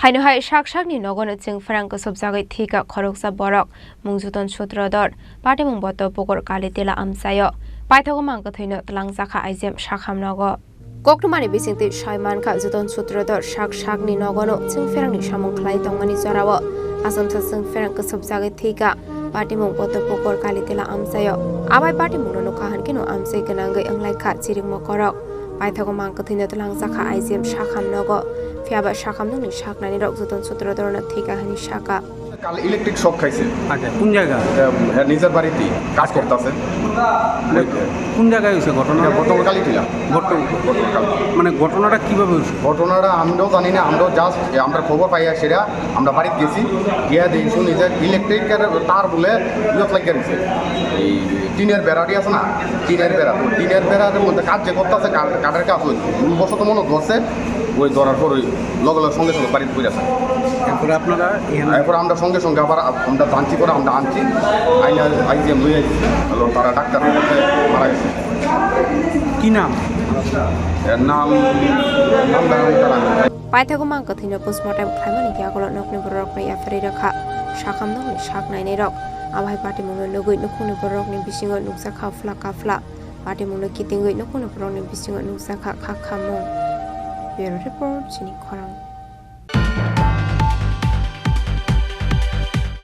Haino hai sakni Nogo no Chwngpherang Kusupjagwi Thwikha Khoroksa Borok mungjuton sutrador party mung boto pokor kalitela amsayo paithago mangko thaino tlangjaka aizem sakham Nogo Koktumani bisingti Saimanka juton sutrador sakni Nogo no Chwngpherang ni samung khlai tongmani jorawo asam Chwngpherang Kusupjagwi Thwikha party mung boto pokor kalitela amsayo abai party mung no kahan kino amsai ganangai anglaikha chiringmo korok paithago mangko thaino tlangjaka aizem sakham Nogo Fiaba sakam nung ni saknani rok juton sutrador no Thwikha hani saka কাল electric shock খাইছে আচ্ছা কোন জায়গা নিজের বাড়িতে কাজ করতেছে কোন জায়গায় হয়েছে ঘটনা গতকালই ছিল মানে ঘটনাটা কিভাবে হয়েছে ঘটনাটা আমরাও জানি না আমরাও জাস্ট আমরা খবর পাইয়া সেটা আমরা বাড়িতে গেছি গিয়া দেখছি নিজের ইলেকট্রিকের তার বলে ইয়ত লাগিয়ে দিয়েছে এই টিনের বেড়াটি আছে না টিনের বেড়ার মধ্যে কাজ যে করতেছে কাঠের কাজ ওই বসত মনে ধরছে ওই ধরার পর ওই লগে সঙ্গে সঙ্গে বাড়িতে ঘুরে আসে এরপর আমরা সঙ্গে সঙ্গে আবার আমরা জানছি করে আমরা আনছি আইজিএম লই আসছি তারা ডাক্তার মারা গেছে কি নাম এর নাম paithago mangko thaino postmortem khlaimani gyagolo nokni borok ni afari rakha sakam nung ni saknai nei rok abai party mung no nugui nukuni borok ni bisingo nuksa khafla kafla party mung no kitingui nukuni borok ni bisingo nuksa kha khamung Bureau Report Chini Khorang